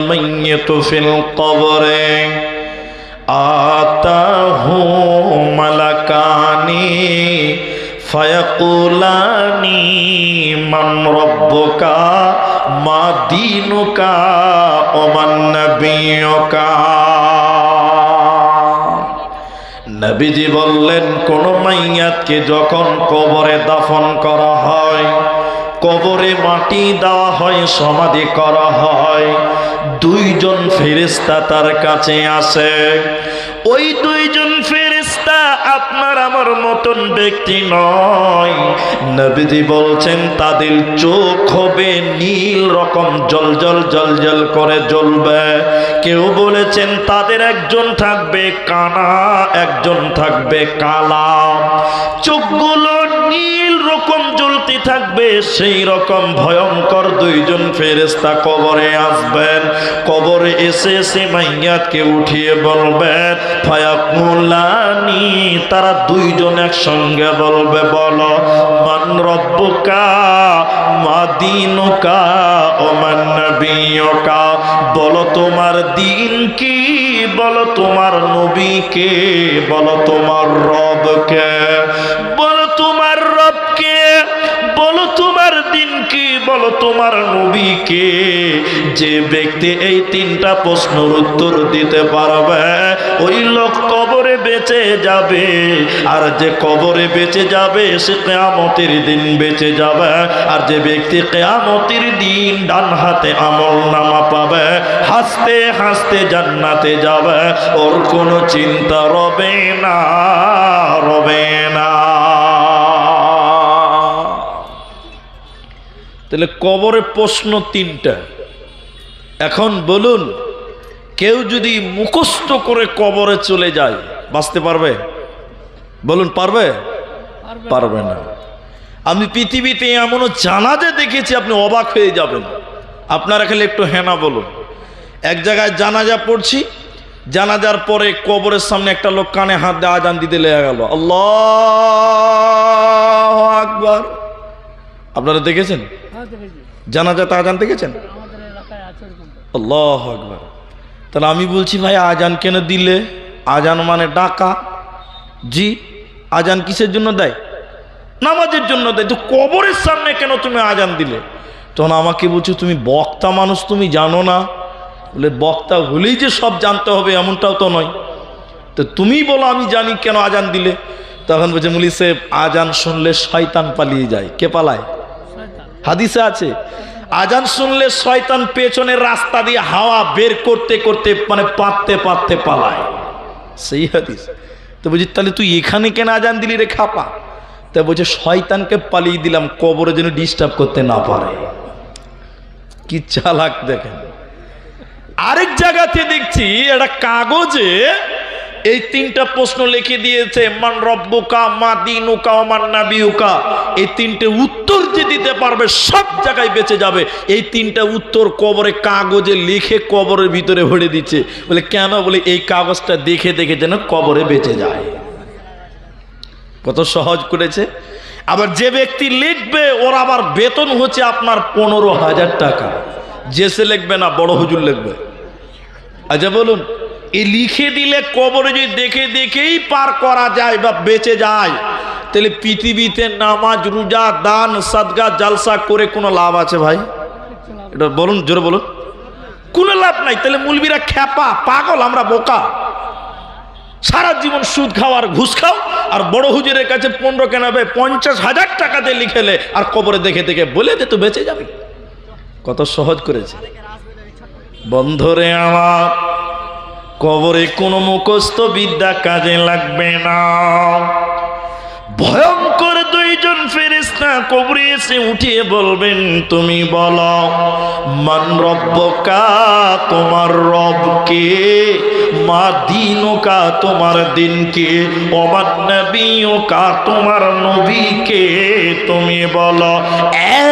الميت في القبر آتاه ملكان فيقولان من ربك ما دينك ومن نبيك। নবীজি বললেন, কোন মাইয়াতকে যখন কবরে দাফন করা হয়, কবরে মাটি দেওয়া হয়, সমাধি করা হয়, দুইজন ফেরেশতা তার কাছে আসে। ওই দুইজন ফেরেশতা আপনার আমার মতন ব্যক্তি নয়। নবীজি বলছেন তাদের চোখ হবে নীল রকম জলজল জলজল করে জ্বলবে। কেউ বলেছেন তাদের একজন থাকবে কানা, একজন থাকবে কালা। চোখগুলো নীল রকম জ্বলতে থাকবে। সেই রকম ভয়ঙ্কর দুইজন ফেরেশতা কবরে আসবেন। কবরে এসে সে মাইয়াতকে উঠিয়ে বলবেন ফায়াকুলানি, তারা দুইজন একসঙ্গে বলবে, বলো মান রব্বুকা মা দীনুকা ও মান নবিয়ুকা, বলো তোমার দিন কি, বলো তোমার নবী কে, বলো তোমার রব কে, বলো তোমার রব কে, বলো তোমার দিন কি, বলো তোমার নবী কে। যে ব্যক্তি এই তিনটা প্রশ্নের উত্তর দিতে পারবে ওই লোক কবরে বেঁচে যাবে। আর যে কবরে বেঁচে যাবে সে কিয়ামতের দিন বেঁচে যাবে। আর যে ব্যক্তি কিয়ামতের দিন ডান হাতে আমলনামা পাবে, হাসতে হাসতে জান্নাতে যাবে, ওর কোনো চিন্তা রবে না, রবে না। তাহলে কবরে প্রশ্ন তিনটা। এখন বলুন, কেউ যদি মুখস্থ করে কবরে চলে যায় বাঁচতে পারবে? বলুন পারবে? পারবে না। আমি পৃথিবীতে এমনও জানাজা দেখেছি আপনি অবাক হয়ে যাবেন। আপনারা খালি একটু হেনা বলুন। এক জায়গায় জানাজা পড়ছি, জানাজার পরে কবরের সামনে একটা লোক কানে হাত দিয়ে আজান দিতে লেগে গেল, আল্লাহু আকবার। আপনারা দেখেছেন? জানাজাতে আজান দেখেছেন? আল্লাহু আকবার। তাহলে আমি বলছি, ভাই আজান কেন দিলে? আজান মানে ডাকা। জি, আজান কিসের জন্য দেয়? নামাজের জন্য দেয়। তো কবরের সামনে কেন তুমি আজান দিলে? তখন আমাকে বলছো তুমি বক্তা মানুষ, তুমি জানো না। বলে বক্তা হলেই যে সব জানতে হবে এমনটাও তো নয়। তো তুমি বলো আমি জানি কেন আজান দিলে। তখন বলছে, মুলি সাহেব আজান শুনলে শয়তান পালিয়ে যায়। কে পালায়? হাদিসে আছে আজান শুনলে শয়তান পেছনের রাস্তা দিয়ে হাওয়া বের করতে করতে মানে পাততে পাততে পালায়। সেই হাদিস। তো বলছি তাহলে তুই এখানে কেন আজান দিলি রে খাপা? তা বলছে শয়তানকে পালিয়ে দিলাম কবরে যেন ডিস্টার্ব করতে না পারে। কি চালাক দেখেন। আরেক জায়গাতে দেখছি একটা কাগজে এই তিনটা প্রশ্ন লিখে দিয়েছে, মান রব্বুকা মা দীনুকা ওয়া মান নাবিয়ুকা। এই তিনটে উত্তর যে দিতে পারবে সব জায়গায় বেঁচে যাবে। এই তিনটা উত্তর কবরে কাগজে লিখে কবরের ভিতরে ভরে দিচ্ছে। বলে কেন? বলে এই কাগজটা দেখে দেখে যেন কবরে বেঁচে যায়। কত সহজ করেছে। আবার যে ব্যক্তি লিখবে ওর আবার বেতন হচ্ছে আপনার 15,000 টাকা। জেসে লিখবে না, বড় হুজুর লিখবে। আচ্ছা বলুন, এই লিখে দিলে কবরে যদি দেখে দেখেই পার করা যায় বা বেঁচে যায়, তাহলে পৃথিবীতে নামাজ রোজা দান সাদকা জালসা করে কোনো লাভ আছে ভাই? এটা বলুন, জোরে বলুন। কোনো লাভ নাই। তাহলে মুলবিরা খ্যাপা, পাগল, আমরা বোকা। সারা জীবন সুদ খাও আর ঘুষ খাও, আর বড় হুজুরের কাছে 15 কেনাবে 50,000 টাকা দিয়ে লিখেলে, আর কবরে দেখে দেখে বলে দে তো বেঁচে যাবে। কত সহজ করেছে। বন্ধুরে আমার, কবরে কোনো মুখস্থ বিদ্যা কাজে লাগবে না। ভয়ঙ্কর দুইজন ফেরেশতা কবরে এসে উঠিয়ে বলবেন, তুমি বলো মান রব্বুকা, তোমার রব কে, মা দীনুকা, তোমার দিন কে, ওয়া মান নবিয়ুকা, তোমার নবী কে, তুমি বলো।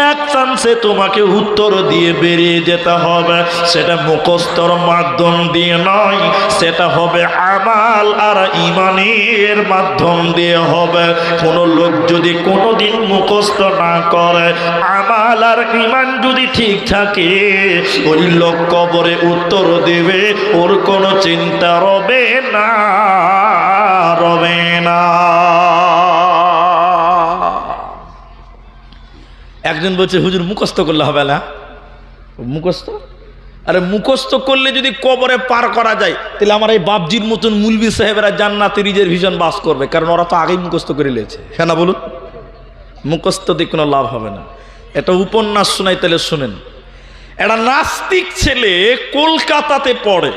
এক চান্সে তোমাকে উত্তর দিয়ে বেরিয়ে যেতে হবে। সেটা মুখস্থর মাধ্যম দিয়ে নয়, সেটা হবে আমাল আর ইমানের মাধ্যম দিয়ে হবে। কোন লোক যদি কোনোদিন মুখস্থ না করে, আমাল আর ঈমান যদি ঠিক থাকে, ওই লোক কবরে উত্তর দেবে, ওর কোনো চিন্তা রবে না, রবে না। একজন বলছে হুজুর মুখস্থ করলে হবে না। মুখস্থ, আরে মুখস্থ করলে যদি কবরে পার করা যায়, তাহলে আমার এই বাপজির মতন মুলবি সাহেবেরা জান্নাতে রিজার্ভেশন বাস করবে, কারণ ওরা তো আগেই মুখস্থ করে নিয়েছে। হ্যাঁ না বলুন? মুখস্থ দিয়ে কোনো লাভ হবে না। এটা উপন্যাস শোনাই, তাহলে শুনেন। একটা নাস্তিক ছেলে কলকাতাতে পড়ে,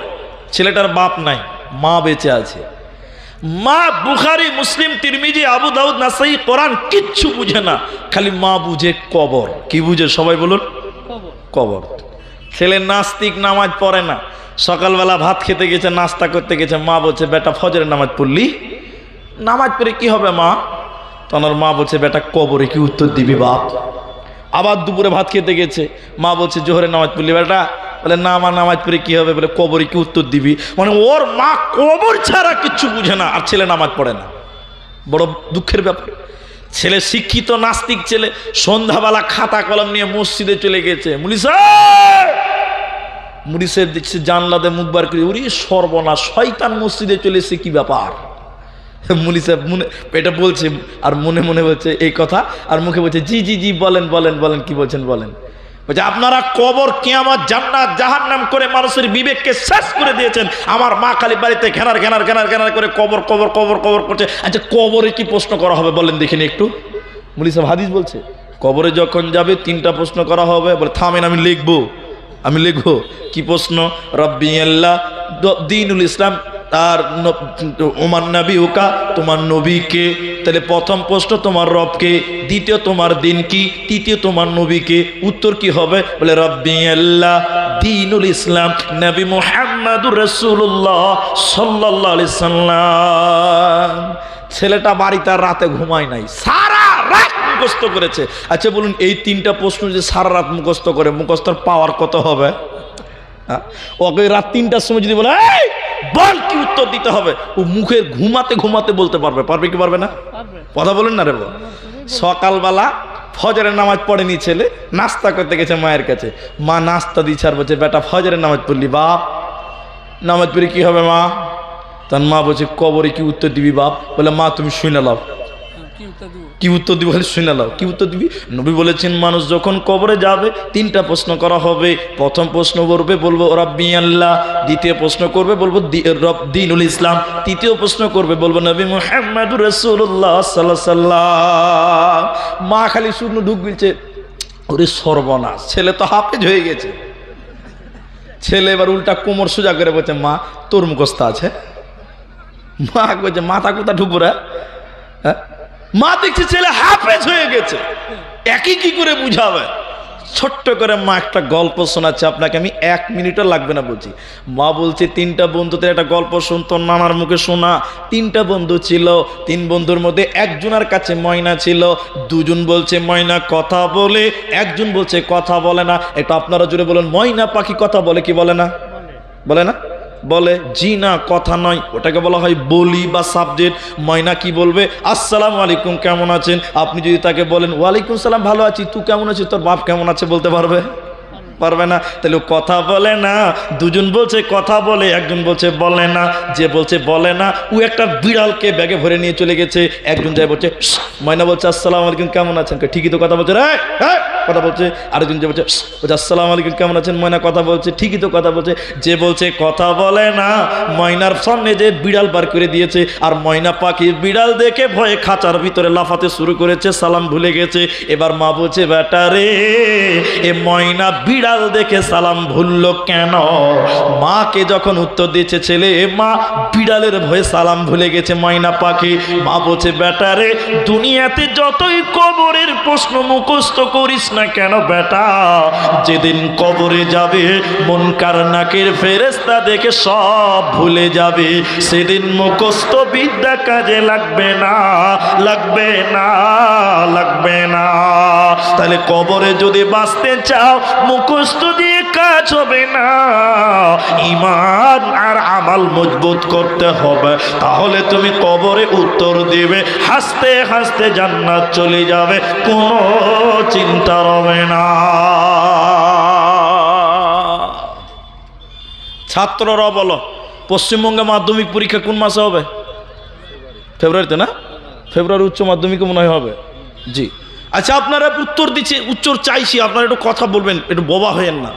ছেলেটার বাপ নাই, মা বেঁচে আছে। মা বুখারী, মুসলিম, তিরমিজি, আবু দাউদ, নাসাই, কোরআন কিচ্ছু বুঝে না, খালি মা বুঝে কবর। কি বুঝে সবাই বলুন? কবর। ছেলে নাস্তিক, নামাজ পড়ে না। সকালবেলা ভাত খেতে গেছে, নাস্তা করতে গেছে, মা বলছে বেটা ফজরের নামাজ পড়লি? নামাজ পড়ে কি হবে মা? তখন মা বলছে বেটা কবরে কি উত্তর দিবি বাপ? আবার দুপুরে ভাত খেতে গেছে, মা বলছে জোহরের নামাজ পড়লি? বেটা বলে না, মা নামাজ পড়ে কি হবে? বলে কবরে কি উত্তর দিবি? মানে ওর মা কবর ছাড়া কিচ্ছু বুঝে না, আর ছেলে নামাজ পড়ে না। বড় দুঃখের ব্যাপার। ছেলে শিক্ষিত নাস্তিক ছেলে, সন্ধ্যাবেলা খাতা কলম নিয়ে মসজিদে চলে গেছে। মুলি সাহেব দেখছে জানলাতে মুখ বার করে, ওরে সর্বনাশ, শয়তান মসজিদে চলে এসে, কি ব্যাপার? মুলি সাহেব মনে এটা বলছে, আর মনে মনে বলছে এই কথা, আর মুখে বলছে জি জি জি, বলেন বলেন বলেন, কি বলছেন বলেন। বলছে আপনারা কবর, কিয়ামত, জান্নাত, জাহান্নাম করে মানুষের বিবেককে শেষ করে দিয়েছেন। আমার মা খালি বাড়িতে ঘেনার ঘেনার ঘেনার ঘেনার করে কবর কবর কবর কবর করছে। আচ্ছা কবরে কি প্রশ্ন করা হবে বলেন দেখিনি একটু? মুলি সাহেব হাদিস বলছে কবরে যখন যাবে 3টা প্রশ্ন করা হবে। বলে থামেন, আমি লিখবো, আমি লিখবো। কি প্রশ্ন? রব্বি আল্লাহ, দ্বীনুল ইসলাম, আর ওমান নবী উকা, তোমার নবীকে। তাহলে প্রথম প্রশ্ন তোমার রবকে, দ্বিতীয় তোমার দিন কি, তৃতীয় তোমার নবীকে। উত্তর কি হবে? বলে রব্বি আল্লাহ, দ্বীনুল ইসলাম, নবী মুহাম্মাদুর রাসূলুল্লাহ সাল্লাল্লাহু আলাইহি সাল্লাম। ছেলেটা বাড়িতে রাতে ঘুমায় নাই, সারা রাত মুখস্থ করেছে। আচ্ছা বলুন, এই 3টা প্রশ্ন যে সারা রাত মুখস্থ করে, মুখস্থর পাওয়ার কত হবে? ওকে রাত 3টার সময় যদি বলে বল কি উত্তর দিতে হবে, ও মুখে ঘুমাতে ঘুমাতে বলতে পারবে। পারবে কি পারবে না? কথা বলেন না রে। সকালবেলা ফজরের নামাজ পড়েনি ছেলে, নাস্তা করতে গেছে মায়ের কাছে। মা নাস্তা দিচ্ছে আর বলছে বেটা ফজরের নামাজ পড়লি? বাপ নামাজ পড়ে কি হবে মা? তার মা বলছে কবরে কি উত্তর দিবি বাপ? বলে মা তুমি শুনে লাও। কি উত্তর দিবি? খালি শুনে লাও। কি উত্তর দিবি? নবী বলেছেন মানুষ যখন কবরে যাবে 3টা প্রশ্ন করা হবে। প্রথম প্রশ্ন করবে, বলবো রব্বি আল্লাহ। দ্বিতীয় প্রশ্ন করবে, বলবো দ্বীনুল ইসলাম। তৃতীয় প্রশ্ন করবে, বলবো নবী মুহাম্মাদুর রাসূলুল্লাহ সাল্লাল্লাহু আলাইহি সাল্লাম। মা খালি শূন্য ঢুক গিলছে, ওরে সর্বনাশ, ছেলে তো হাফেজ হয়ে গেছে। ছেলে এবার উল্টা কোমর সোজা করে বলছে মা তোর মুখস্থ আছে? মা বলছে মাথা কোথা ঢুকবো রে? হ্যাঁ, মা দেখছে ছেলে হাফেজ হয়ে গেছে, একই কি করে বুঝাবে? ছোট্ট করে মা একটা গল্প শোনাচ্ছে আপনাকে, আমি 1 মিনিটও লাগবে না বলছি। মা বলছে 3টা বন্ধুদের একটা গল্প শুনতো, নানার মুখে শোনা। 3টা বন্ধু ছিল, 3 বন্ধুর মধ্যে একজনের কাছে ময়না ছিল। 2 জন বলছে ময়না কথা বলে, 1 জন বলছে কথা বলে না। এটা আপনারা জুড়ে বলুন, ময়না পাখি কথা বলে কি বলে না? বলে না? বলে। জি না, কথা নয়, ওটাকে বলা হয় বলি বা সাবজেক্ট। ময়না কি বলবে? আসসালামু আলাইকুম, কেমন আছেন? আপনি যদি তাকে বলেন ওয়ালাইকুম সালাম, ভালো আছি, তুই কেমন আছিস, তোর বাপ কেমন আছে বলতে পারবে? পারবে না। তাহলে কথা বলে না। 2 জন বলছে কথা বলে, 1 জন বলছে বলে না। যে বলছে বলে না, ও একটা বিড়ালকে ব্যাগে ভরে নিয়ে চলে গেছে। 1 জন যায় বলছে, ময়না বলছে আসসালামু আলাইকুম, কেমন আছেন? ঠিকই তো কথা বলছে রে, কথা বলছে। আরেকজন যে বলছে আসসালামু আলাইকুম, কেমন আছেন? ময়না কথা বলছে, ঠিকই তো কথা বলছে। যে বলছে কথা বলে না, ময়নার সামনে যে বিড়াল বার করে দিয়েছে, আর ময়না পাখি বিড়াল দেখে ভয়ে খাঁচার ভিতরে লাফাতে শুরু করেছে, সালাম ভুলে গেছে। এবার মা বলছে বেটা রে, এ ময়না বিড়াল দেখে সালাম ভুললো কেন? মাকে যখন উত্তর দিয়েছে ছেলে, মা বিড়ালের ভয়ে সালাম ভুলে গেছে ময়না পাখি। মা বলছে বেটা রে, দুনিয়াতে যতই কবরের প্রশ্ন মুখস্থ করিস না কেন বেটা, যেদিন কবরে যাবে মুনকার নাকির ফেরেশতা দেখে সব ভুলে যাবে, সেদিন মুখস্থ বিদ্যা কাজে লাগবে না, লাগবে না, লাগবে না। তাহলে কবরে যদি বাঁচতে চাও মুখস্থ দিয়ে কাজ হবে না, ঈমান ইমান আর আমাল মজবুত করতে হবে, তাহলে তুমি কবরে উত্তর দিবে, হাসতে হাসতে জান্নাত চলে যাবে, কোনো চিন্তা হবে না। ছাত্ররা বলো, পশ্চিমবঙ্গে মাধ্যমিক পরীক্ষা কোন মাসে হবে? ফেব্রুয়ারিতে না? ফেব্রুয়ারি উচ্চ মাধ্যমিক মনে হয় হবে। জি, আচ্ছা আপনারা উত্তর দিচ্ছে, উত্তর চাইছি, আপনারা একটু কথা বলবেন, একটু বোবা হয়েন না।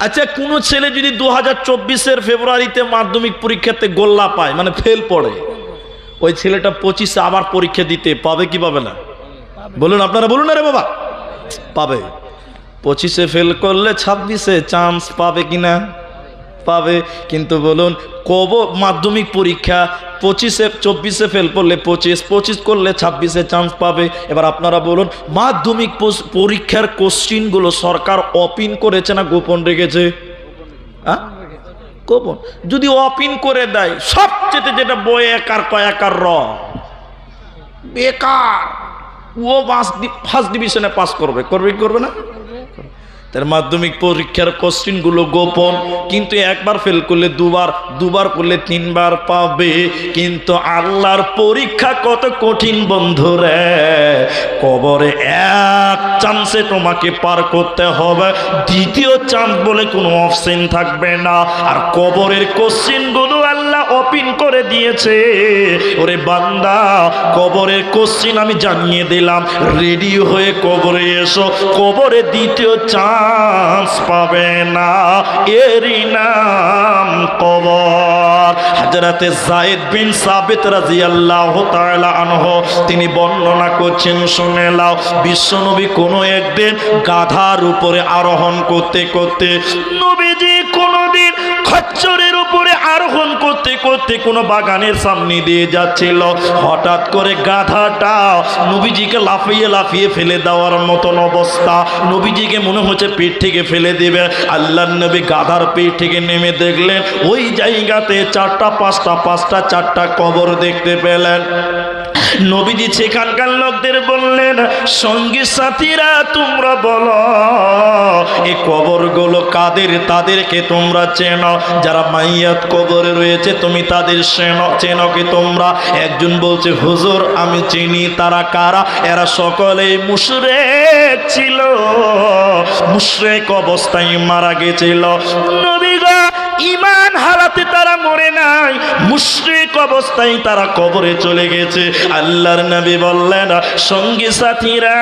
আচ্ছা, কোনো ছেলে যদি 2024-এর ফেব্রুয়ারিতে মাধ্যমিক পরীক্ষাতে গোল্লা পায়, মানে ফেল পড়ে, ওই ছেলেটা 25-এ আবার পরীক্ষা দিতে পাবে কি পাবে না? বলুন, আপনারা বলুন না রে বাবা। পাবে। 25-এ ফেল করলে 26-এ চান্স পাবে কিনা? পাবে। কিন্তু বলুন, মাধ্যমিক পরীক্ষা 24-এ ফেল করলে 25 করলে 26-এ চান্স পাবে। এবার আপনারা বলুন, মাধ্যমিক পরীক্ষার কোশ্চিনগুলো সরকার ওপেন করেছে না গোপন রেখেছে? গোপন। যদি ওপেন করে দেয়, সবচেয়ে যেটা বই একার কয়াকার বেকার, ও ফার্স্ট ডিভিশনে পাস করবে না? তার মাধ্যমিক পরীক্ষার কোশ্চেনগুলো গোপন, কিন্তু একবার ফেল করলে দুবার করলে 3বার পাবে। কিন্তু আল্লাহর পরীক্ষা কত কঠিন বন্ধুরে, কবরে এক চান্সে তোমাকে পার করতে হবে, দ্বিতীয় চান্স বলে কোনো অপশন থাকবে না। আর কবরের কোশ্চেনগুলো আল্লাহ ওপেন করে দিয়েছে। ওরে বান্দা, কবরের কোশ্চেন আমি জানিয়ে দিলাম, রেডি হয়ে কবরে এসো, কবরে দ্বিতীয় চান্স পাবে না, এরই নাম কবর। হযরতে যায়েদ বিন সাবিত রাদিয়াল্লাহু তাআলা আনহু তিনি বর্ণনা করছেন, শুনে নাও। বিশ্বনবী কোনো একদিন গাধার উপরে আরোহণ করতে করতে, নবীজি কোনোদিন খচ্চরের উপরে আরোহণ করতে করতে কোনো বাগানের সামনে দিয়ে যাচ্ছিল। হঠাৎ করে গাধাটা নবীজিকে লাফিয়ে ফেলে দেওয়ার মতন অবস্থা। নবীজিকে মনে হচ্ছে পেট থেকে ফেলে দিবে। আল্লাহর নবী গাধার পেট থেকে নেমে দেখলেন, ওই জায়গাতে 4টা কবর দেখতে পেলেন। নবীজি সেখানকার লোকদের বললেন, সঙ্গী সাথীরা তোমরা বলো, এই কবরগুলো কাদের? তাদেরকে তোমরা চেনো, যারা মাইয়াত কবরে রয়েছে তুমি তাদের চেনো কি তোমরা? একজন বলছে, হুজুর আমি চিনি। তারা কারা? এরা সকলেই মুশরিক ছিল, মুশরিক অবস্থায় মারা গেছিল। নবী গো, ঈমান হারাতে তারা মরে নাই, মুশরিক অবস্থায় তারা কবরে চলে গেছে। আল্লাহর নবী বললেন, সঙ্গী সাথীরা,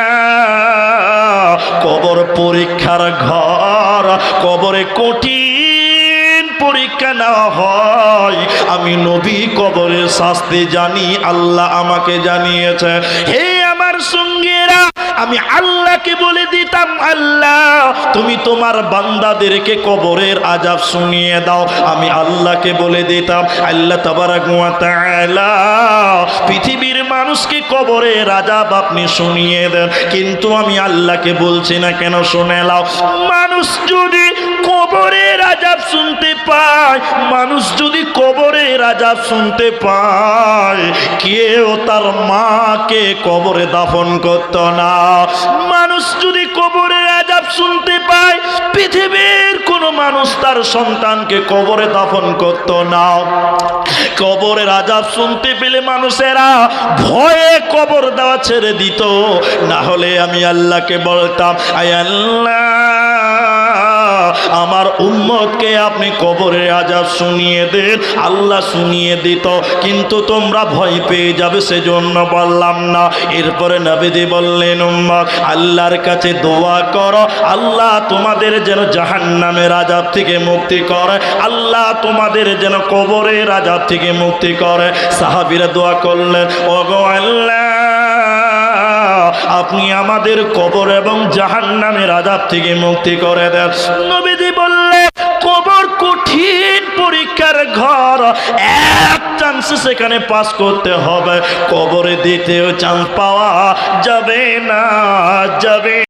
কবর পরীক্ষার ঘর, কবরে কঠিন পরীক্ষা নেওয়া হয়। আমি নবী কবরের শাস্তি জানি, আল্লাহ আমাকে জানিয়েছে। হে আমার সঙ্গীরা, আমি আল্লাহকে বলে দিতাম, আল্লাহ তুমি তোমার বান্দাদেরকে কবরের আযাব শুনিয়ে দাও। আমি আল্লাহকে বলে দিতাম, আল্লাহ তাবারাক ওয়া তাআলা পৃথিবীর মানুষকে কবরের আযাব আপনি শুনিয়ে দেন। কিন্তু আমি আল্লাহকে বলছি না কেন? শুনে নাও, মানুষ যদি কবরের আযাব শুনতে পায়, মানুষ যদি কবরের আযাব শুনতে পায়, কেউ তার মাকে কবরে দাফন করত না। মানুষ যদি কবরের আযাব শুনতে পায়, পৃথিবীর কোন মানুষ তার সন্তানকে কবরে দাফন করত না। কবরের আযাব শুনতে পেলে মানুষেরা ভয়ে কবর দেওয়া ছেড়ে দিত। না হলে আমি আল্লাহকে বলতাম, আয় আল্লাহ, আমার উম্মতকে আপনি কবরের আযাব শুনিয়ে দেন। আল্লাহ শুনিয়ে দিত, কিন্তু তোমরা ভয় পেয়ে যাবে সেজন্য বললাম না। এরপরে নবীজি বললেন, উম্মত আল্লাহর কাছে দোয়া করো, আল্লাহ তোমাদের যেন জাহান্নামের আযাব থেকে মুক্তি করে, আল্লাহ তোমাদের যেন কবরের আযাব থেকে মুক্তি করে। সাহাবীরা দোয়া করলেন, ওগো আল্লাহ, আপনি আমাদের কবর এবং জাহান্নামের আযাব থেকে মুক্তি করে দেন। নবীজি বললেন, কবর কঠিন পরীক্ষার ঘর, এক চান্সে সেখানে পাস করতে হবে, কবরে দ্বিতীয় চান্স পাওয়া যাবে না।